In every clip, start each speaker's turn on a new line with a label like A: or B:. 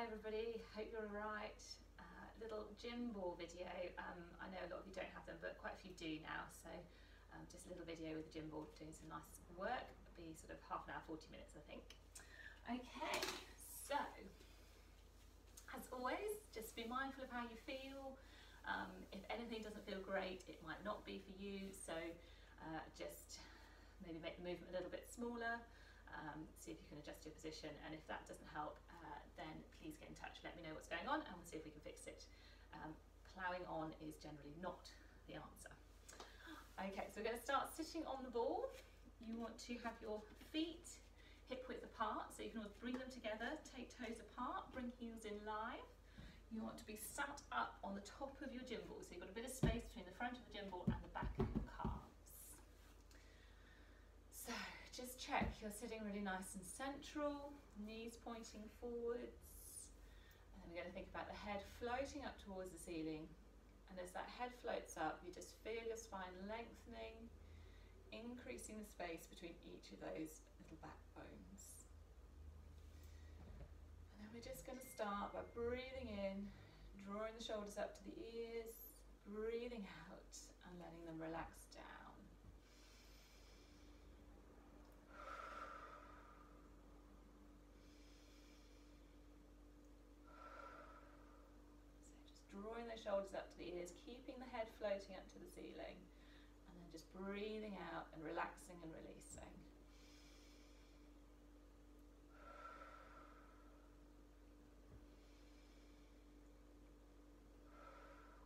A: Hi everybody, hope you're alright. Little gym ball video. I know a lot of you don't have them, but quite a few do now, so just a little video with the gym ball doing some nice work. It'll be sort of half an hour, 40 minutes I think. Okay, so as always, just be mindful of how you feel. If anything doesn't feel great, it might not be for you, so just maybe make the movement a little bit smaller. See if you can adjust your position, and if that doesn't help, then please get in touch, let me know what's going on and we'll see if we can fix it. Ploughing on is generally not the answer. Okay, so we're going to start sitting on the ball. You want to have your feet hip width apart, so you can always bring them together, take toes apart, bring heels in line. You want to be sat up on the top of your gym ball, so you've got a bit of space between the front of the gym ball and the back of your calves. So just check you're sitting really nice and central, knees pointing forwards, and then we're going to think about the head floating up towards the ceiling, and as that head floats up you just feel your spine lengthening, increasing the space between each of those little backbones. And then we're just going to start by breathing in, drawing the shoulders up to the ears, breathing out and letting them relax down. Drawing the shoulders up to the ears, keeping the head floating up to the ceiling, and then just breathing out and relaxing and releasing.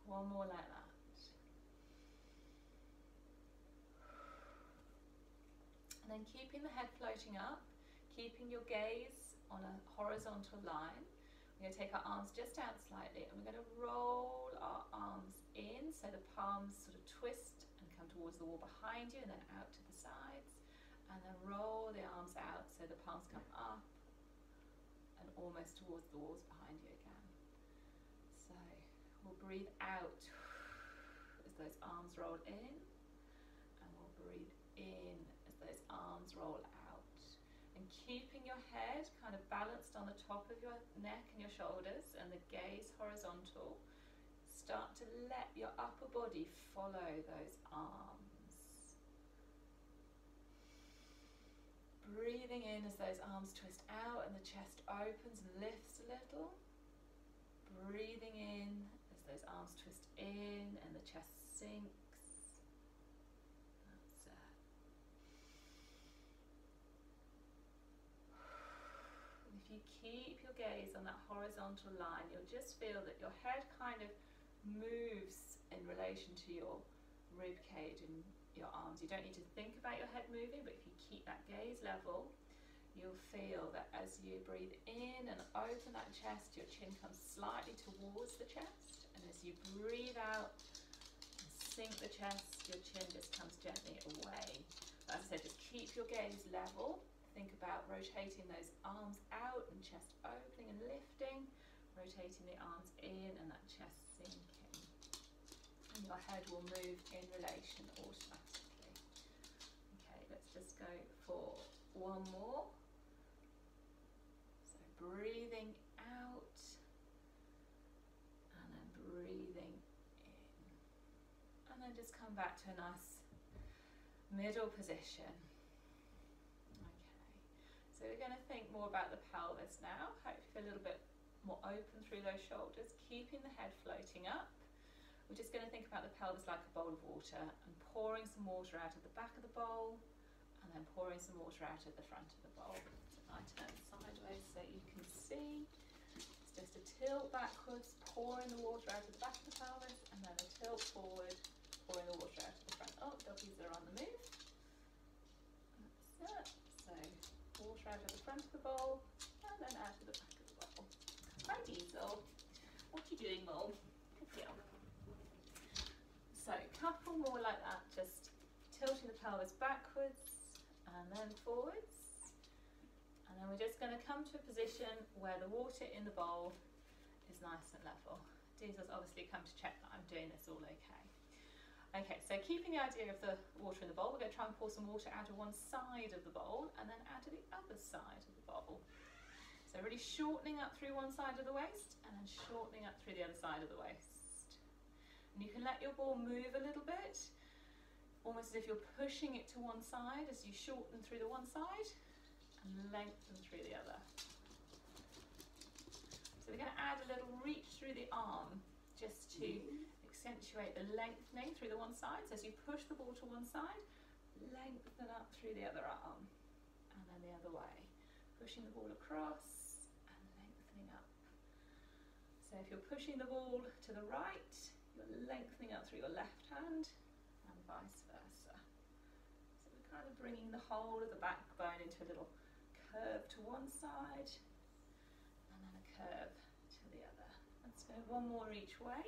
A: One more like that. And then keeping the head floating up, keeping your gaze on a horizontal line. We're going to take our arms just out slightly and we're going to roll our arms in so the palms sort of twist and come towards the wall behind you and then out to the sides, and then roll the arms out so the palms come up and almost towards the walls behind you again. So we'll breathe out as those arms roll in, and we'll breathe in as those arms roll out. And keeping your head kind of balanced on the top of your neck and your shoulders and the gaze horizontal, start to let your upper body follow those arms. Breathing in as those arms twist out and the chest opens and lifts a little. Breathing in as those arms twist in and the chest sinks. If you keep your gaze on that horizontal line, you'll just feel that your head kind of moves in relation to your rib cage and your arms. You don't need to think about your head moving, but if you keep that gaze level, you'll feel that as you breathe in and open that chest, your chin comes slightly towards the chest, and as you breathe out and sink the chest, your chin just comes gently away. As I said, just keep your gaze level. Think about rotating those arms out and chest opening and lifting, rotating the arms in and that chest sinking. And your head will move in relation automatically. Okay, let's just go for one more. So breathing out and then breathing in. And then just come back to a nice middle position. So we're going to think more about the pelvis now. Hope you feel a little bit more open through those shoulders, keeping the head floating up. We're just going to think about the pelvis like a bowl of water and pouring some water out of the back of the bowl and then pouring some water out of the front of the bowl. So I turn sideways so you can see. It's just a tilt backwards, pouring the water out of the back of the pelvis, and then a tilt forward, pouring the water out of the front. Oh, doggies are on the move. That's it. So water out of the front of the bowl and then out of the back of the bowl. Hi Diesel, what are you doing, Mole? Good girl. So a couple more like that, just tilting the pelvis backwards and then forwards. And then we're just going to come to a position where the water in the bowl is nice and level. Diesel's obviously come to check that I'm doing this all okay. Okay, so keeping the idea of the water in the bowl, we're going to try and pour some water out of one side of the bowl and then out of the other side of the bowl. So So really shortening up through one side of the waist and then shortening up through the other side of the waist. And you can let your ball move a little bit, almost as if you're pushing it to one side as you shorten through the one side and lengthen through the other. So we're going to add a little reach through the arm just to accentuate the lengthening through the one side. So as you push the ball to one side, lengthen up through the other arm and then the other way. Pushing the ball across and lengthening up. So if you're pushing the ball to the right, you're lengthening up through your left hand and vice versa. So we're kind of bringing the whole of the backbone into a little curve to one side and then a curve to the other. Let's go one more each way.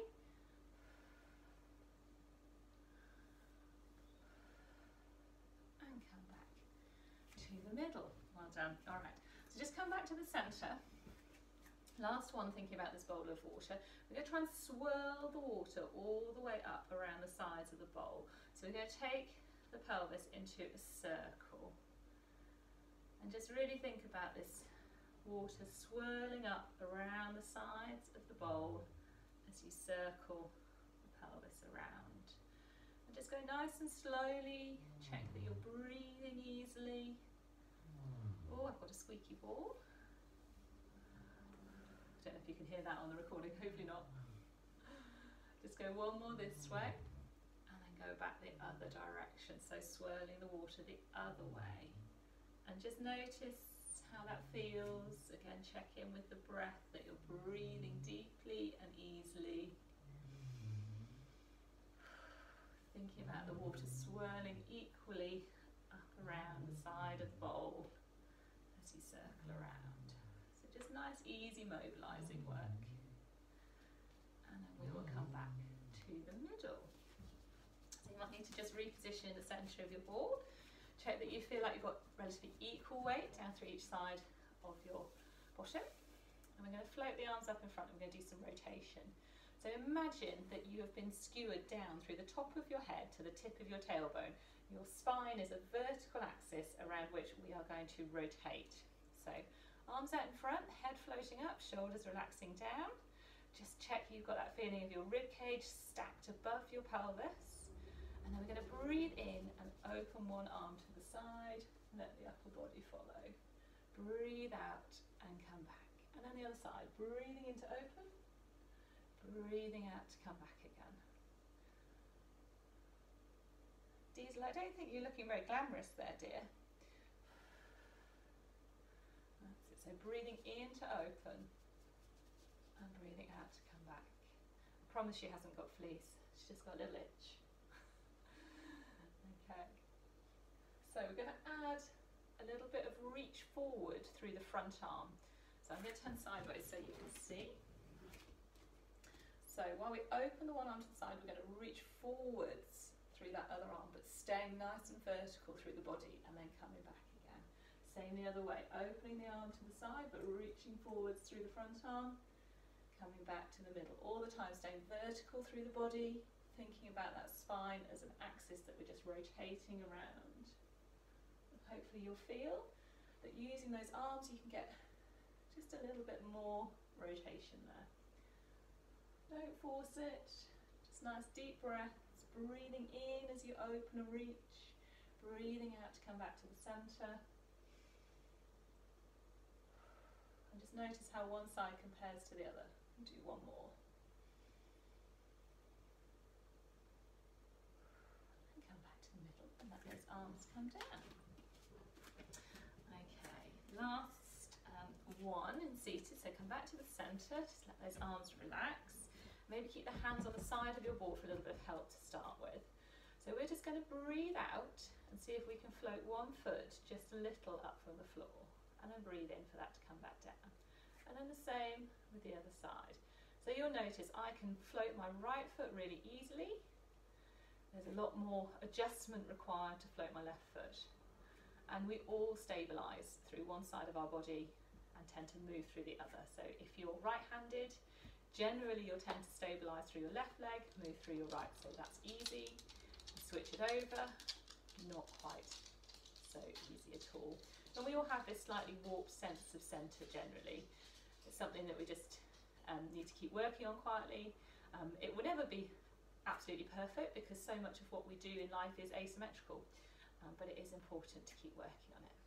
A: And come back to the middle. Well done. All right. So just come back to the centre. Last one, thinking about this bowl of water. We're going to try and swirl the water all the way up around the sides of the bowl. So we're going to take the pelvis into a circle. And just really think about this water swirling up around the sides of the bowl as you circle the pelvis around. And just go nice and slowly. Check that you're breathing easily. Oh, I've got a squeaky ball. I don't know if you can hear that on the recording, hopefully not. Just go one more this way and then go back the other direction, so swirling the water the other way. And just notice how that feels. Again, check in with the breath, that you're breathing deeply and easily. Thinking about the water swirling equally up around the side of the bowl as you circle around. Just nice, easy mobilising work. And then we will come back to the middle. So you might need to just reposition the centre of your ball. Check that you feel like you've got relatively equal weight down through each side of your bottom. And we're going to float the arms up in front and we're going to do some rotation. So imagine that you have been skewered down through the top of your head to the tip of your tailbone. Your spine is a vertical axis around which we are going to rotate. So arms out in front, head floating up, shoulders relaxing down. Just check you've got that feeling of your rib cage stacked above your pelvis. And then we're going to breathe in and open one arm to the side, let the upper body follow. Breathe out and come back. And then the other side, breathing in to open, breathing out to come back again. Diesel, I don't think you're looking very glamorous there, dear. So breathing in to open and breathing out to come back. I promise she hasn't got fleece, she's just got a little itch. Okay. So we're going to add a little bit of reach forward through the front arm. So I'm going to turn sideways so you can see. So while we open the one arm to the side, we're going to reach forwards through that other arm, but staying nice and vertical through the body and then coming back. Same the other way, opening the arm to the side but reaching forwards through the front arm, coming back to the middle. All the time staying vertical through the body, thinking about that spine as an axis that we're just rotating around. And hopefully you'll feel that using those arms you can get just a little bit more rotation there. Don't force it, just nice deep breaths, breathing in as you open and reach, breathing out to come back to the centre. And just notice how one side compares to the other. And do one more. And come back to the middle and let those arms come down. Okay, last one in seated. So come back to the centre, just let those arms relax. Maybe keep the hands on the side of your ball for a little bit of help to start with. So we're just going to breathe out and see if we can float one foot just a little up from the floor. And then breathe in for that to come back down. And then the same with the other side. So you'll notice I can float my right foot really easily. There's a lot more adjustment required to float my left foot. And we all stabilise through one side of our body and tend to move through the other. So if you're right-handed, generally you'll tend to stabilise through your left leg, move through your right. So that's easy. Switch it over, not quite so easy at all. And we all have this slightly warped sense of centre generally. It's something that we just need to keep working on quietly. It will never be absolutely perfect because so much of what we do in life is asymmetrical, but it is important to keep working on it.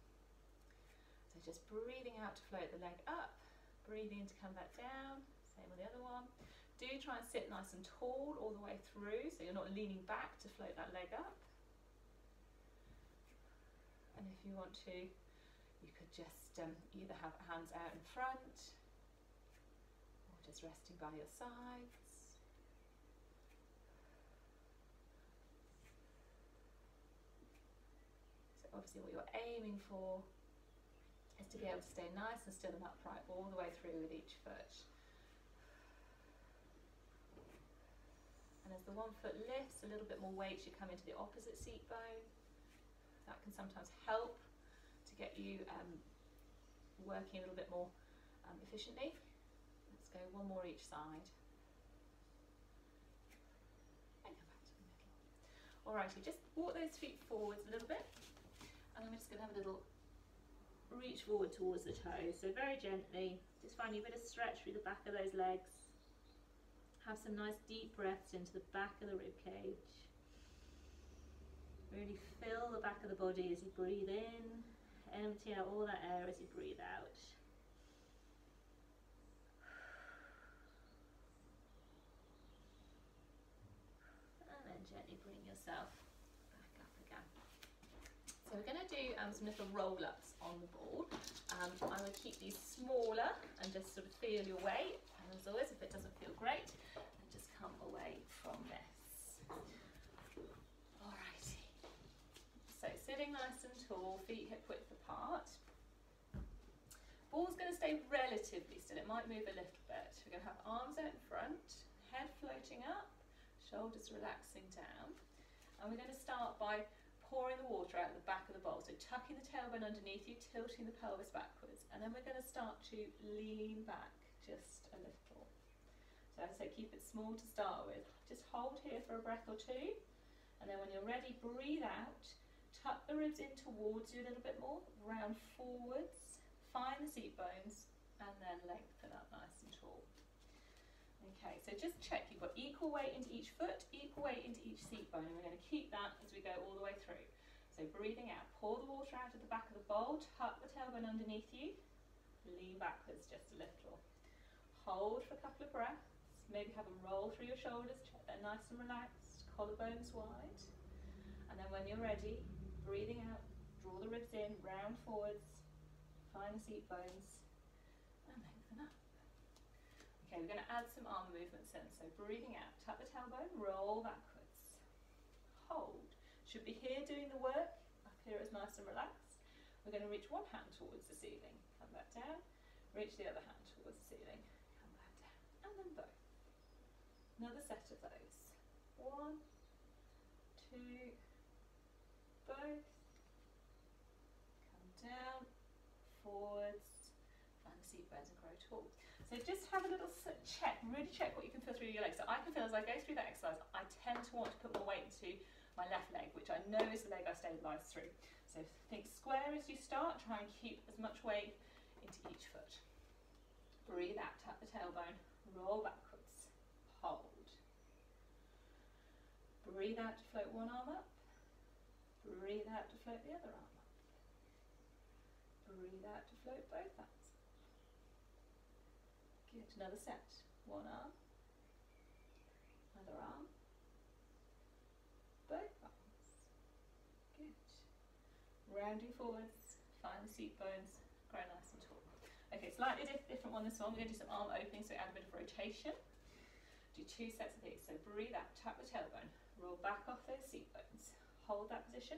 A: So just breathing out to float the leg up, breathing in to come back down, same with the other one. Do try and sit nice and tall all the way through, so you're not leaning back to float that leg up. And if you want to, you could just either have hands out in front or just resting by your sides. So obviously what you're aiming for is to be able to stay nice and still and upright all the way through with each foot. And as the one foot lifts, a little bit more weight should come into the opposite seat bone. That can sometimes help to get you working a little bit more efficiently. Let's go one more each side. And come back to the middle. Alrighty, just walk those feet forwards a little bit. And I'm just going to have a little reach forward towards the toes. So very gently, just finding a bit of stretch through the back of those legs. Have some nice deep breaths into the back of the rib cage. Really fill the back of the body as you breathe in. Empty out all that air as you breathe out. And then gently bring yourself back up again. So we're going to do some little roll-ups on the ball. I would keep these smaller and just sort of feel your weight. And as always, if it doesn't feel great, then just come away from this. Alrighty. So sitting nice and tall, feet hip width apart. Ball's going to stay relatively still. It might move a little bit. We're going to have arms out in front, head floating up, shoulders relaxing down. And we're going to start by pouring the water out of the back of the bowl. So tucking the tailbone underneath you, tilting the pelvis backwards. And then we're going to start to lean back just a little. So as I say, keep it small to start with. Just hold here for a breath or two. And then when you're ready, breathe out. Tuck the ribs in towards you a little bit more. Round forwards. Find the seat bones. And then lengthen up nice and tall. Okay, so just check you've got equal weight into each foot, equal weight into each seat bone, and we're going to keep that as we go all the way through. So breathing out, pour the water out of the back of the bowl, tuck the tailbone underneath you, lean backwards just a little. Hold for a couple of breaths, maybe have a roll through your shoulders, check they're nice and relaxed, collarbones wide. And then when you're ready, breathing out, draw the ribs in, round forwards, find the seat bones, and lengthen up. Okay, we're going to add some arm movements in. So breathing out, tuck the tailbone, roll backwards. Hold. Should be here doing the work. Up here is nice and relaxed. We're going to reach one hand towards the ceiling. Come back down. Reach the other hand towards the ceiling. Come back down. And then both. Another set of those. 1, 2, both. Come down, forwards. Find the seat bones and grow tall. So just have a little check, really check what you can feel through your legs. So I can feel as I go through that exercise, I tend to want to put more weight into my left leg, which I know is the leg I stabilise through. So think square as you start, try and keep as much weight into each foot. Breathe out, tuck the tailbone, roll backwards, hold. Breathe out to float one arm up, breathe out to float the other arm up. Breathe out to float both arms. Good, another set. One arm, other arm, both arms. Good. Rounding forwards, find the seat bones, grow nice and tall. Okay, slightly different one this one. We're going to do some arm openings, so add a bit of rotation. Do 2 sets of these. So breathe out, tuck the tailbone, roll back off those seat bones. Hold that position,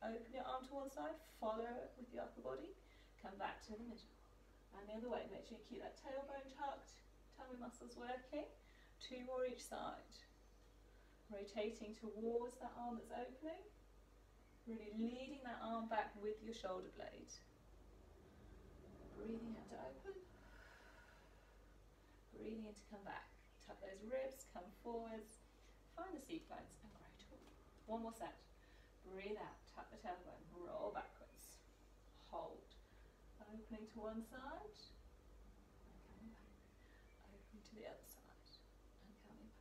A: open your arm to one side, follow it with the upper body, come back to the middle. And the other way, make sure you keep that tailbone tucked, tummy muscles working. 2 more each side. Rotating towards that arm that's opening. Really leading that arm back with your shoulder blade. Breathing out to open. Breathing in to come back. Tuck those ribs, come forwards. Find the seat bones and grow tall. One more set. Breathe out, tuck the tailbone, roll backwards. hold. Opening to one side, and coming back. Opening to the other side, and coming back.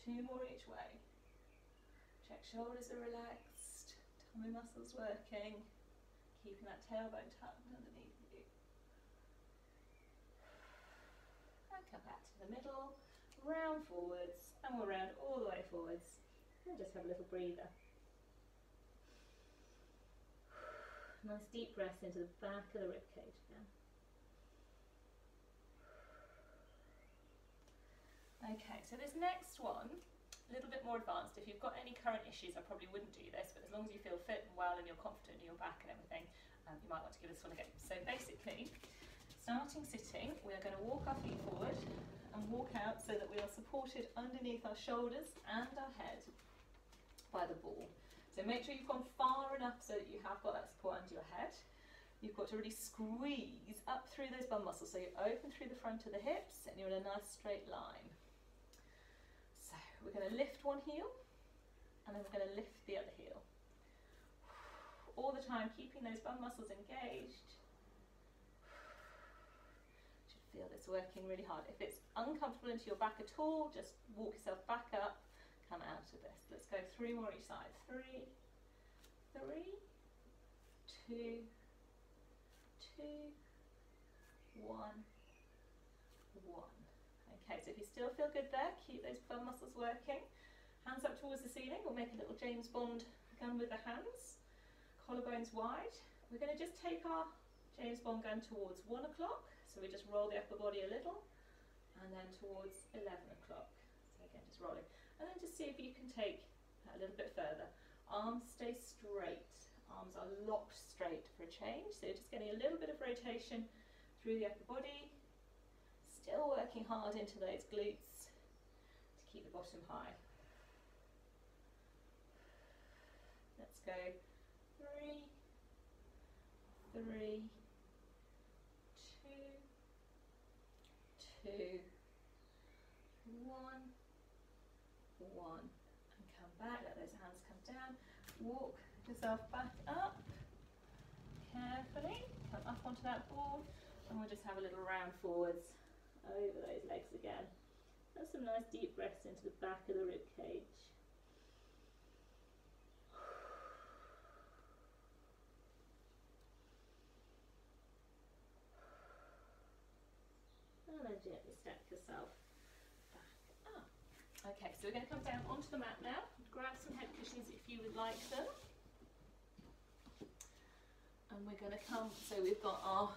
A: 2 more each way. Check shoulders are relaxed, tummy muscles working, keeping that tailbone tucked underneath you. And come back to the middle, round forwards, and we'll round all the way forwards. And just have a little breather. Nice deep breath into the back of the rib cage again. Okay, so this next one, a little bit more advanced. If you've got any current issues, I probably wouldn't do this, but as long as you feel fit and well and you're confident in your back and everything, you might want to give this one a go. So basically, starting sitting, we are going to walk our feet forward and walk out so that we are supported underneath our shoulders and our head by the ball. So make sure you've gone far enough so that you have got that support under your head. You've got to really squeeze up through those bum muscles, so you open through the front of the hips and you're in a nice straight line. So we're going to lift one heel and then we're going to lift the other heel. All the time keeping those bum muscles engaged. Should feel this working really hard. If it's uncomfortable into your back at all, just walk yourself back up, come out of this. Let's go 3 more each side. 3, 3, 2, 2, 1, 1. Okay, so if you still feel good there, keep those bum muscles working. Hands up towards the ceiling. We'll make a little James Bond gun with the hands. Collarbones wide. We're going to just take our James Bond gun towards 1 o'clock. So we just roll the upper body a little. And then towards 11 o'clock. So again, just rolling. And then just see if you can take a little bit further. Arms stay straight. Arms are locked straight for a change. So you're just getting a little bit of rotation through the upper body. Still working hard into those glutes to keep the bottom high. Let's go 3, 3, 2, 2, 1, 1, and come back. Let those hands come down. Walk yourself back up carefully. Come up onto that ball, and we'll just have a little round forwards over those legs again. Have some nice deep breaths into the back of the rib cage. And then gently step yourself back up. Okay, so we're going to come down onto the mat now. Grab some head cushions if you would like them. And we're going to come, so we've got our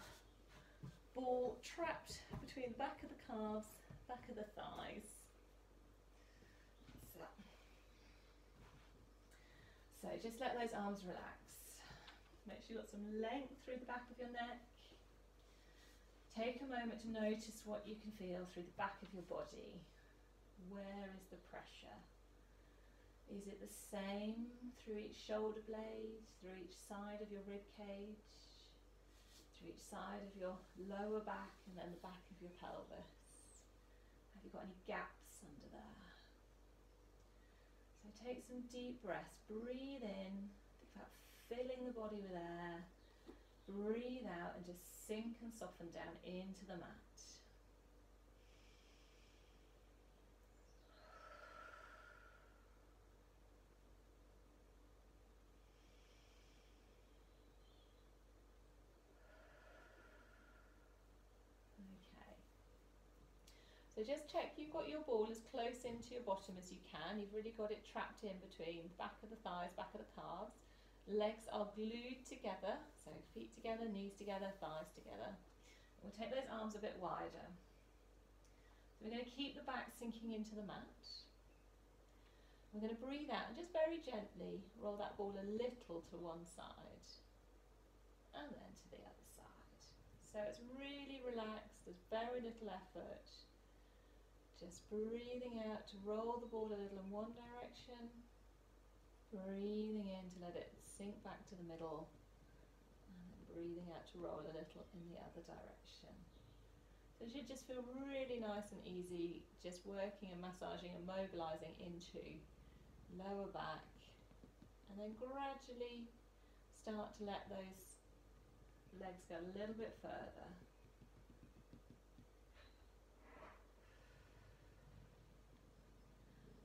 A: ball trapped between the back of the calves, back of the thighs. So just let those arms relax. Make sure you've got some length through the back of your neck. Take a moment to notice what you can feel through the back of your body. Where is the pressure? Is it the same through each shoulder blade, through each side of your rib cage, through each side of your lower back and then the back of your pelvis? Have you got any gaps under there? So take some deep breaths. Breathe in, think about filling the body with air. Breathe out and just sink and soften down into the mat. So just check you've got your ball as close into your bottom as you can. You've really got it trapped in between the back of the thighs, back of the calves. Legs are glued together, so feet together, knees together, thighs together. We'll take those arms a bit wider. So we're going to keep the back sinking into the mat. We're going to breathe out and just very gently roll that ball a little to one side and then to the other side. So it's really relaxed, there's very little effort. Just breathing out to roll the ball a little in one direction, breathing in to let it sink back to the middle, and then breathing out to roll a little in the other direction. So it should just feel really nice and easy, just working and massaging and mobilizing into lower back, and then gradually start to let those legs go a little bit further.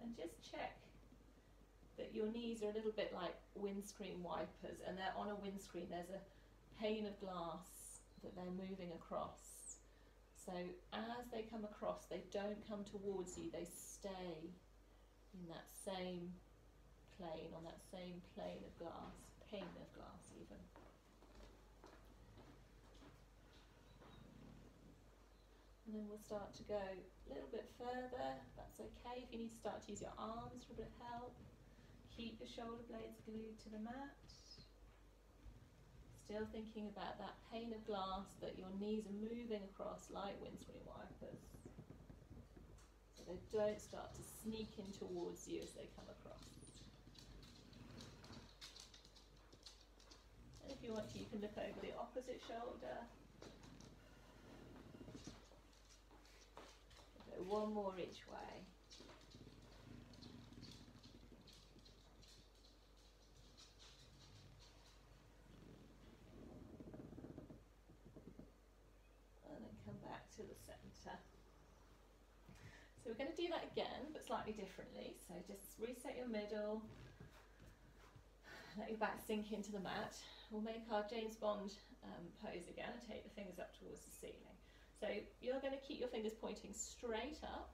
A: And just check that your knees are a little bit like windscreen wipers, and they're on a windscreen. There's a pane of glass that they're moving across. So as they come across, they don't come towards you, they stay in that same plane, on that same plane of glass, pane of glass even. And then we'll start to go a little bit further. That's okay. If you need to start to use your arms for a bit of help, keep your shoulder blades glued to the mat. Still thinking about that pane of glass that your knees are moving across like windscreen wipers, so they don't start to sneak in towards you as they come across. And if you want to, you can look over the opposite shoulder. Go one more each way. To the centre. So we're going to do that again, but slightly differently. So just reset your middle, let your back sink into the mat. We'll make our James Bond pose again and take the fingers up towards the ceiling. So you're going to keep your fingers pointing straight up,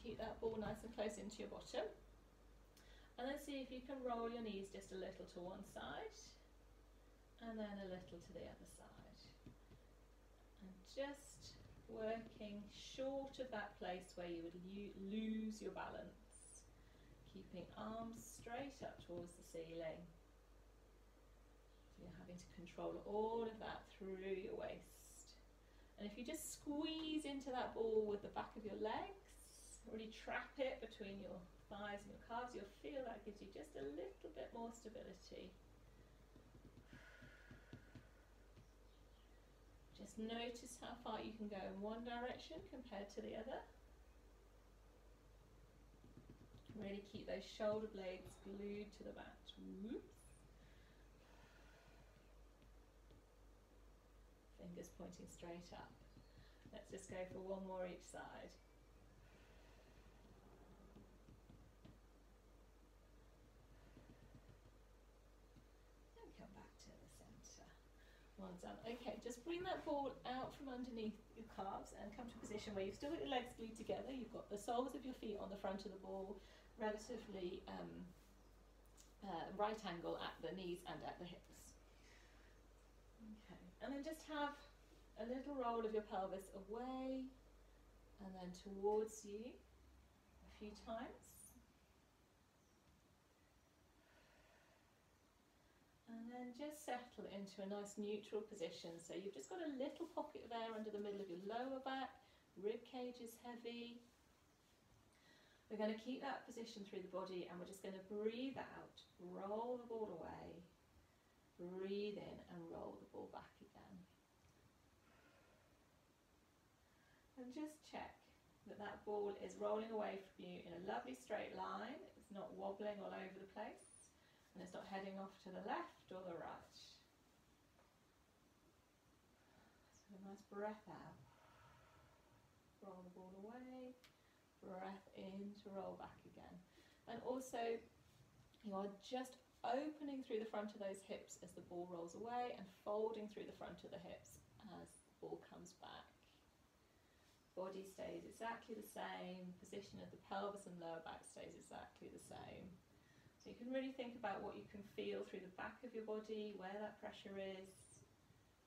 A: keep that ball nice and close into your bottom, and then see if you can roll your knees just a little to one side and then a little to the other side, and just working short of that place where you would lose your balance, keeping arms straight up towards the ceiling. So you're having to control all of that through your waist. And if you just squeeze into that ball with the back of your legs, really trap it between your thighs and your calves, you'll feel that gives you just a little bit more stability. Just notice how far you can go in one direction compared to the other. Really keep those shoulder blades glued to the mat. Whoops. Fingers pointing straight up. Let's just go for one more each side. And come back to the centre. Well done. Okay, just bring that ball out from underneath your calves and come to a position where you've still got your legs glued together. You've got the soles of your feet on the front of the ball, relatively right angle at the knees and at the hips. Okay, and then just have a little roll of your pelvis away and then towards you a few times. And then just settle into a nice neutral position. So you've just got a little pocket of air under the middle of your lower back, rib cage is heavy. We're going to keep that position through the body, and we're just going to breathe out, roll the ball away, breathe in and roll the ball back again. And just check that that ball is rolling away from you in a lovely straight line. It's not wobbling all over the place, and it's not heading off to the left or the right. So a nice breath out, roll the ball away, breath in to roll back again. And also you are just opening through the front of those hips as the ball rolls away and folding through the front of the hips as the ball comes back. Body stays exactly the same, position of the pelvis and lower back stays exactly the same. So you can really think about what you can feel through the back of your body, where that pressure is,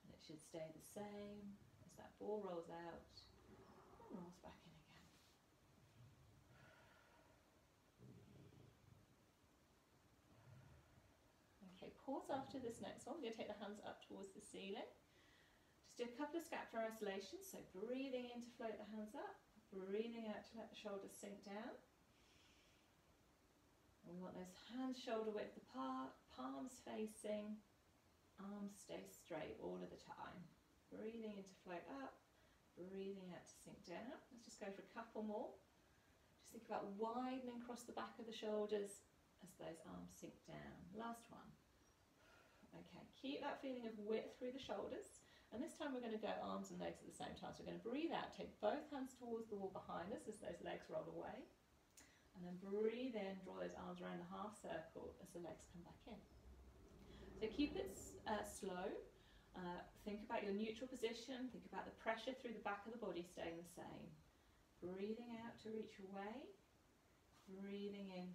A: and it should stay the same as that ball rolls out and rolls back in again. Okay, pause after this next one. We're going to take the hands up towards the ceiling. Just do a couple of scapular isolations, so breathing in to float the hands up, breathing out to let the shoulders sink down. And we want those hands shoulder width apart, palms facing, arms stay straight all of the time. Breathing in to float up, breathing out to sink down. Let's just go for a couple more. Just think about widening across the back of the shoulders as those arms sink down. Last one. Okay, keep that feeling of width through the shoulders.
B: And this time we're going to go arms and legs at the same time. So we're going to breathe out, take both hands towards the wall behind us as those legs roll away. And then breathe in, draw those arms around the half circle as the legs come back in. So keep it slow. Think about your neutral position. Think about the pressure through the back of the body staying the same. Breathing out to reach away. Breathing in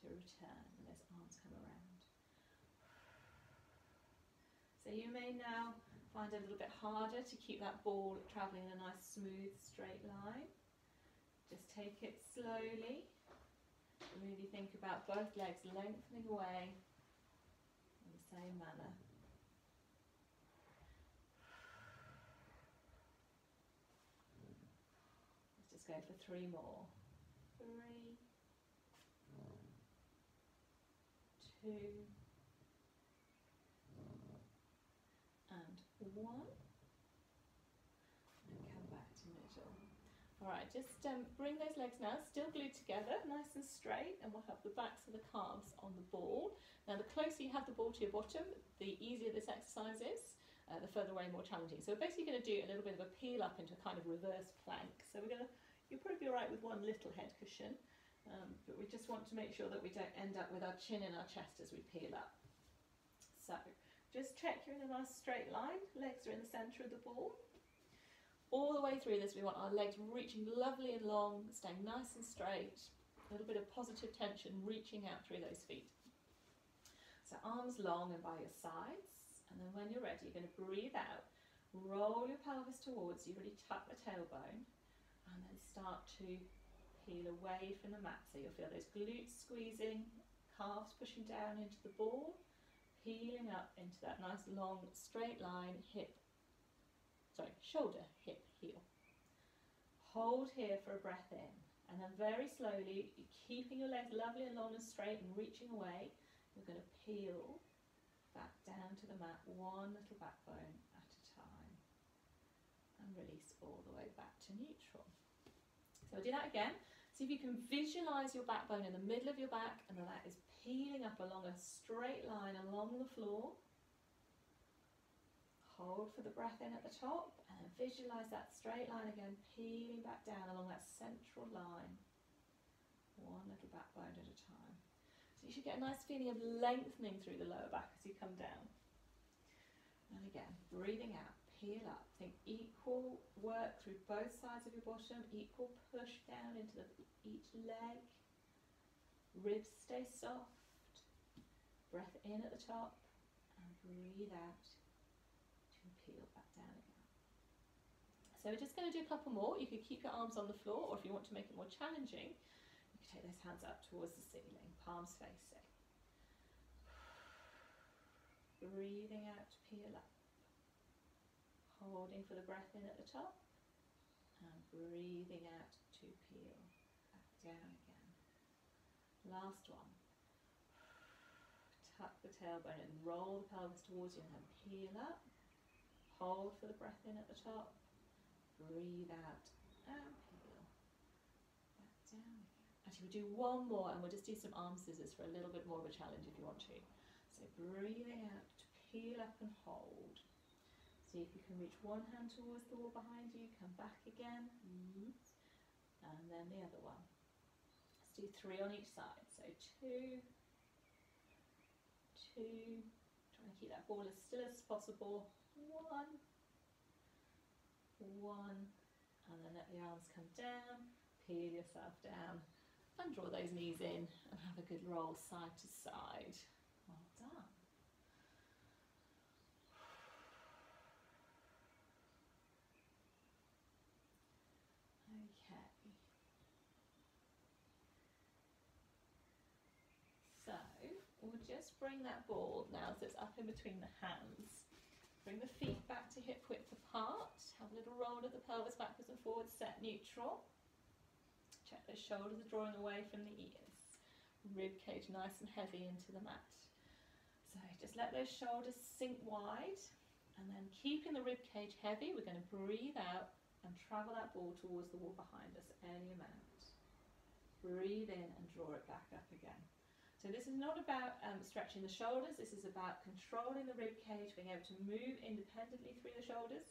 B: to return. And those arms come around. So you may now find it a little bit harder to keep that ball travelling in a nice smooth straight line. Just take it slowly. Really think about both legs lengthening away in the same manner. Let's just go for 3 more. 3, 2, and 1. And come back to middle. Alright, just bring those legs now, still glued together, nice and straight, and we'll have the backs of the calves on the ball. Now the closer you have the ball to your bottom, the easier this exercise is, the further away, more challenging. So we're basically going to do a little bit of a peel up into a kind of reverse plank. So you'll probably be alright with one little head cushion, but we just want to make sure that we don't end up with our chin in our chest as we peel up. So just check you're in a nice straight line, legs are in the centre of the ball. All the way through this we want our legs reaching lovely and long, staying nice and straight, a little bit of positive tension reaching out through those feet. So arms long and by your sides, and then when you're ready you're going to breathe out, roll your pelvis towards you, really tuck the tailbone, and then start to peel away from the mat. So you'll feel those glutes squeezing, calves pushing down into the ball, peeling up into that nice long straight line, shoulder, hip, heel. Hold here for a breath in, and then very slowly, keeping your legs lovely and long and straight and reaching away, you're going to peel back down to the mat, one little backbone at a time, and release all the way back to neutral. So we'll do that again. See if you can visualise your backbone in the middle of your back, and then that is peeling up along a straight line along the floor. Hold for the breath in at the top, and then visualise that straight line again, peeling back down along that central line, one little backbone at a time. So you should get a nice feeling of lengthening through the lower back as you come down. And again, breathing out, peel up. Think equal work through both sides of your bottom, equal push down into each leg. Ribs stay soft. Breath in at the top, and breathe out. Peel back down again. So we're just going to do a couple more. You could keep your arms on the floor, or if you want to make it more challenging, you can take those hands up towards the ceiling, palms facing. Breathing out to peel up. Holding for the breath in at the top, and breathing out to peel back down again. Last one. Tuck the tailbone and roll the pelvis towards you, and then peel up. Hold for the breath in at the top, breathe out and peel back down again. Actually, we'll do one more and we'll just do some arm scissors for a little bit more of a challenge if you want to. So breathing out to peel up and hold. See if you can reach one hand towards the wall behind you, come back again, and then the other one. Let's do 3 on each side. So 2, 2, trying to keep that ball as still as possible. 1, 1, and then let the arms come down, peel yourself down, and draw those knees in, and have a good roll side to side. Well done. Okay. So, we'll just bring that ball now so it's up in between the hands. Bring the feet back to hip width apart, have a little roll of the pelvis backwards and forwards, set neutral. Check those shoulders are drawing away from the ears. Rib cage nice and heavy into the mat. So just let those shoulders sink wide, and then keeping the rib cage heavy, we're going to breathe out and travel that ball towards the wall behind us, any amount. Breathe in and draw it back up again. So this is not about stretching the shoulders, this is about controlling the rib cage, being able to move independently through the shoulders.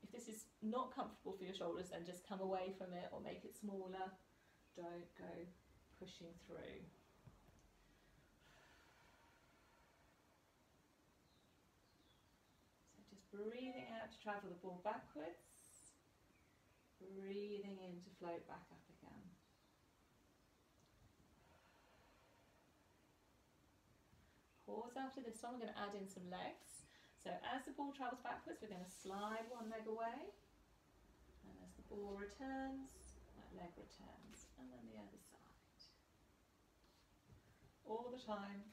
B: If this is not comfortable for your shoulders, then just come away from it or make it smaller. Don't go pushing through. So just breathing out to travel the ball backwards, breathing in to float back up again. Pause after this one, we're going to add in some legs. So as the ball travels backwards, we're going to slide one leg away. And as the ball returns, that leg returns. And then the other side. All the time,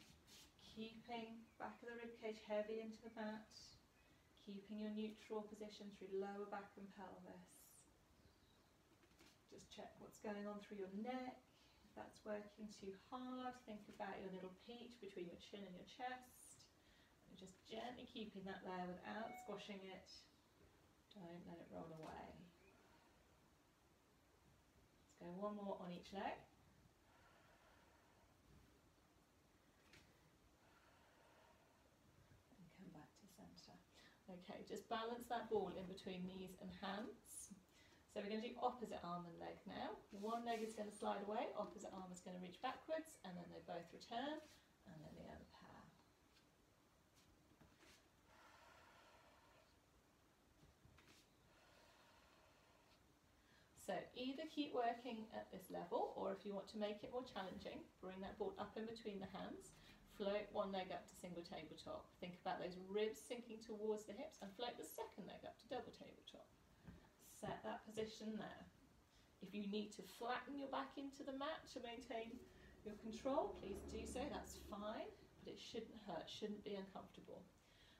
B: keeping back of the ribcage heavy into the mat. Keeping your neutral position through lower back and pelvis. Just check what's going on through your neck. If that's working too hard, think about your little peach between your chin and your chest. And just gently keeping that there without squashing it. Don't let it roll away. Let's go one more on each leg. And come back to centre. Okay, just balance that ball in between knees and hands. So we're going to do opposite arm and leg now. One leg is going to slide away, opposite arm is going to reach backwards, and then they both return, and then the other pair. So either keep working at this level, or if you want to make it more challenging, bring that ball up in between the hands, float one leg up to single tabletop. Think about those ribs sinking towards the hips, and float the second leg up to double tabletop. Set that position there. If you need to flatten your back into the mat to maintain your control, please do so, that's fine, but it shouldn't hurt, shouldn't be uncomfortable.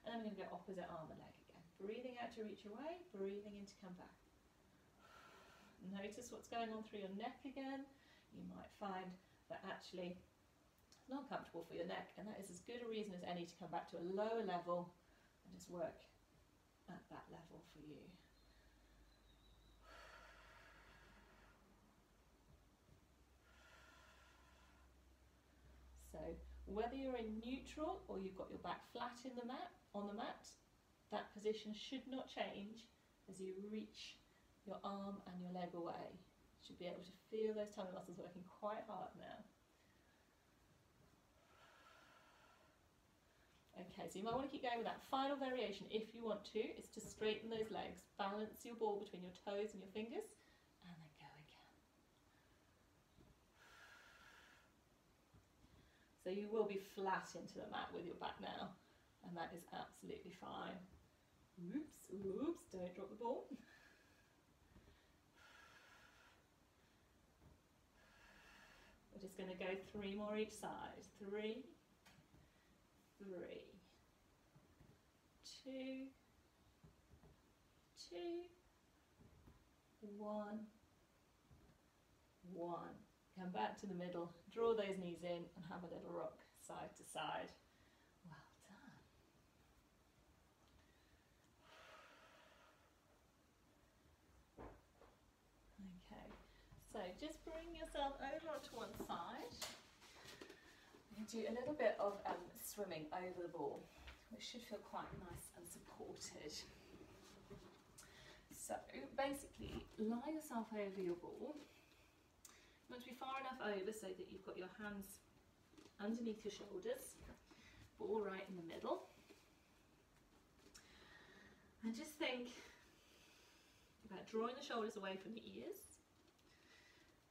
B: And then we're going to go opposite arm and leg again. Breathing out to reach away, breathing in to come back. Notice what's going on through your neck again. You might find that actually it's not comfortable for your neck, and that is as good a reason as any to come back to a lower level and just work at that level for you. So whether you're in neutral or you've got your back flat in the mat, on the mat, that position should not change as you reach your arm and your leg away. You should be able to feel those tummy muscles working quite hard now. Okay, so you might want to keep going with that. Final variation, if you want to, is to straighten those legs. Balance your ball between your toes and your fingers, and then go again. So you will be flat into the mat with your back now, and that is absolutely fine. Oops, oops, don't drop the ball. We're just going to go 3 more each side. 3, 3, 2, 2, 1, 1. Come back to the middle, draw those knees in and have a little rock side to side. Well done. Okay, so just bring yourself over onto one side. We're going to do a little bit of swimming over the ball, which should feel quite nice and supported. So basically, lie yourself over your ball. You want to be far enough over so that you've got your hands underneath your shoulders, ball right in the middle. And just think about drawing the shoulders away from the ears.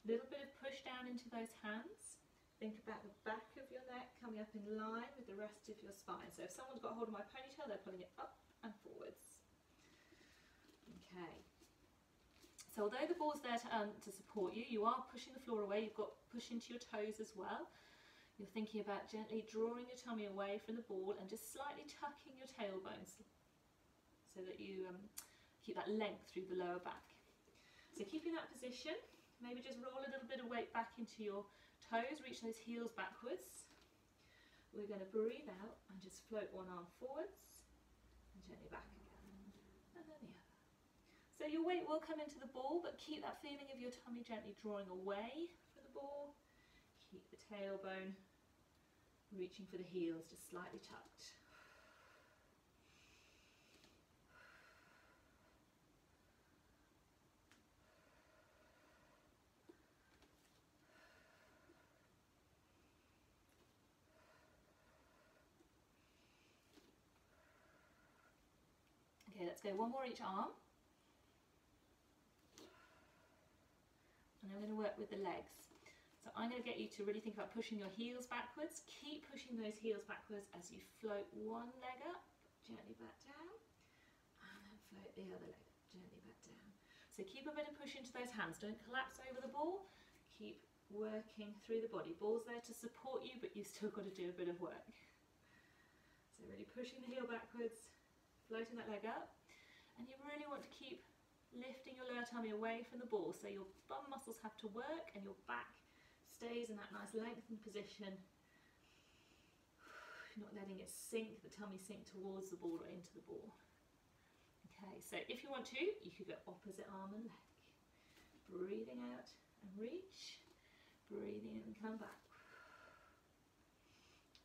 B: A little bit of push down into those hands. Think about the back of your neck coming up in line with the rest of your spine. So if someone's got a hold of my ponytail, they're pulling it up and forwards. Okay. So although the ball's there to support you, you are pushing the floor away. You've got push into your toes as well. You're thinking about gently drawing your tummy away from the ball and just slightly tucking your tailbones so that you keep that length through the lower back. So keeping that position, maybe just roll a little bit of weight back into your toes, reach those heels backwards. We're going to breathe out and just float one arm forwards and gently back again, and then the other. So your weight will come into the ball, but keep that feeling of your tummy gently drawing away from the ball. Keep the tailbone reaching for the heels, just slightly tucked. Okay, let's go one more each arm. And I'm going to work with the legs. So I'm going to get you to really think about pushing your heels backwards. Keep pushing those heels backwards as you float one leg up, gently back down, and then float the other leg up, gently back down. So keep a bit of push into those hands. Don't collapse over the ball. Keep working through the body. Ball's there to support you, but you've still got to do a bit of work. So really pushing the heel backwards, floating that leg up, and you really want to keep lifting your lower tummy away from the ball, so your bum muscles have to work and your back stays in that nice lengthened position. You're not letting it sink, the tummy sink towards the ball or into the ball. Okay, so if you want to, you could go opposite arm and leg. Breathing out and reach, breathing in and come back.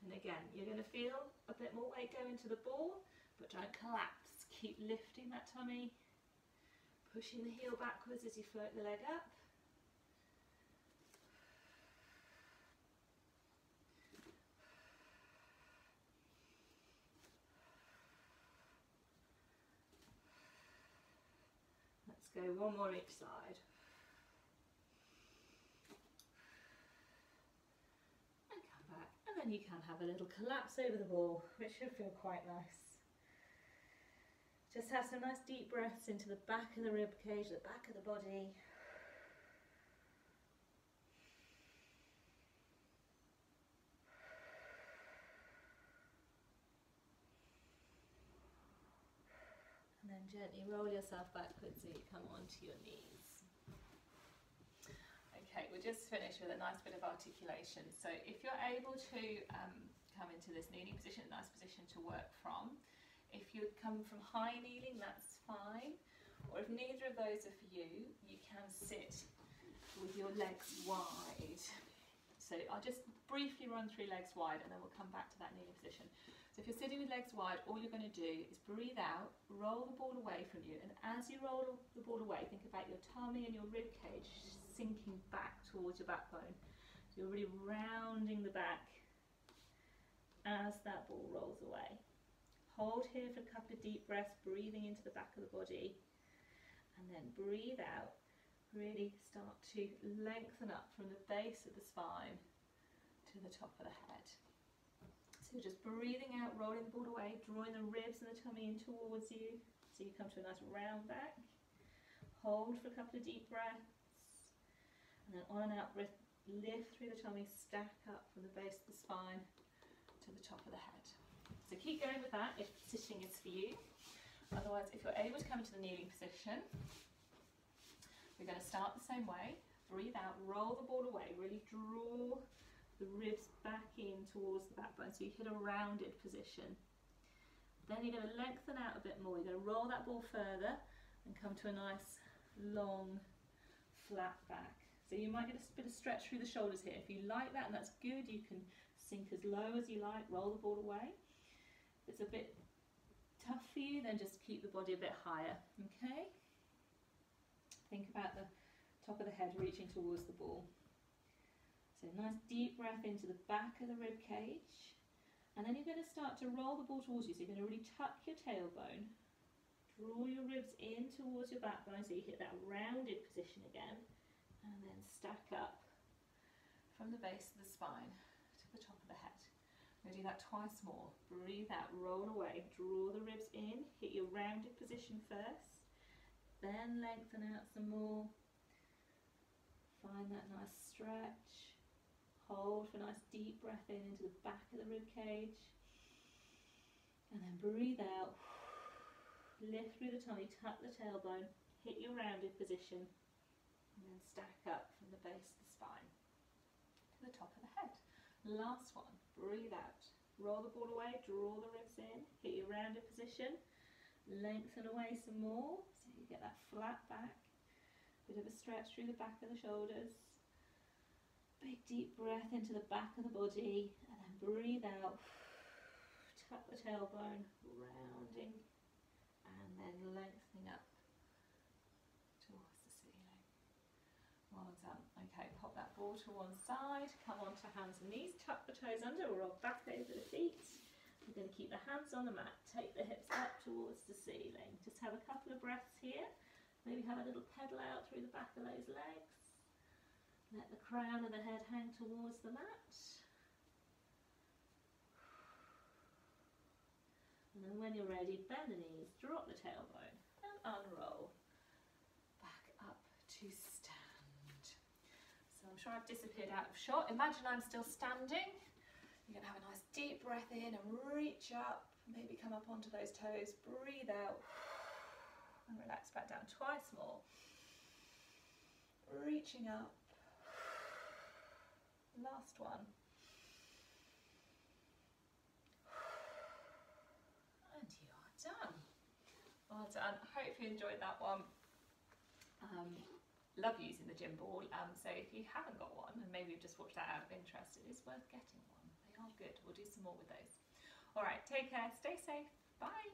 B: And again, you're going to feel a bit more weight go into the ball, but don't collapse. Keep lifting that tummy, pushing the heel backwards as you float the leg up. Let's go one more each side. And come back. And then you can have a little collapse over the ball, which should feel quite nice. Just have some nice deep breaths into the back of the rib cage, the back of the body. And then gently roll yourself backwards so you come onto your knees. Okay, we'll just finish with a nice bit of articulation. So if you're able to come into this kneeling position, a nice position to work from. If you come from high kneeling, that's fine. Or if neither of those are for you, you can sit with your legs wide. So I'll just briefly run through legs wide and then we'll come back to that kneeling position. So if you're sitting with legs wide, all you're going to do is breathe out, roll the ball away from you, and as you roll the ball away, think about your tummy and your rib cage sinking back towards your backbone. So you're really rounding the back as that ball rolls away. Hold here for a couple of deep breaths, breathing into the back of the body, and then breathe out. Really start to lengthen up from the base of the spine to the top of the head. So just breathing out, rolling the ball away, drawing the ribs and the tummy in towards you, so you come to a nice round back. Hold for a couple of deep breaths, and then on and out breath, lift through the tummy, stack up from the base of the spine to the top of the head. So keep going with that if sitting is for you. Otherwise, if you're able to come into the kneeling position, we're going to start the same way. Breathe out, roll the ball away, really draw the ribs back in towards the backbone so you hit a rounded position. Then you're going to lengthen out a bit more. You're going to roll that ball further and come to a nice long flat back. So you might get a bit of stretch through the shoulders here. If you like that, and that's good, you can sink as low as you like, roll the ball away. If it's a bit tough for you, then just keep the body a bit higher, okay? Think about the top of the head reaching towards the ball. So nice deep breath into the back of the rib cage. And then you're going to start to roll the ball towards you. So you're going to really tuck your tailbone. Draw your ribs in towards your backbone so you hit that rounded position again. And then stack up from the base of the spine to the top of the head. I'm going to do that twice more. Breathe out, roll away, draw the ribs in, hit your rounded position first. Then lengthen out some more. Find that nice stretch. Hold for a nice deep breath in into the back of the rib cage. And then breathe out. Lift through the tummy, tuck the tailbone, hit your rounded position. And then stack up from the base of the spine to the top of the head. Last one. Breathe out. Roll the ball away, draw the ribs in, hit your rounded position. Lengthen away some more so you get that flat back. Bit of a stretch through the back of the shoulders. Big deep breath into the back of the body, and then breathe out. Tuck the tailbone, rounding, and then lengthening up towards the ceiling. Well done. Okay, pop that ball to one side, come on to hands and knees, tuck the toes under, roll back over the feet. We're going to keep the hands on the mat, take the hips up towards the ceiling. Just have a couple of breaths here. Maybe have a little pedal out through the back of those legs. Let the crown of the head hang towards the mat. And then when you're ready, bend the knees, drop the tailbone and unroll. Back up to stand. So I'm sure I've disappeared out of shot. Imagine I'm still standing. You're going to have a nice deep breath in and reach up. Maybe come up onto those toes. Breathe out and relax back down. Twice more. Reaching up. Last one. And you are done. Well done. Hope you enjoyed that one. Love using the gym ball. So if you haven't got one, and maybe you've just watched that out of interest, it is worth getting one. They are good. We'll do some more with those. All right, take care. Stay safe. Bye.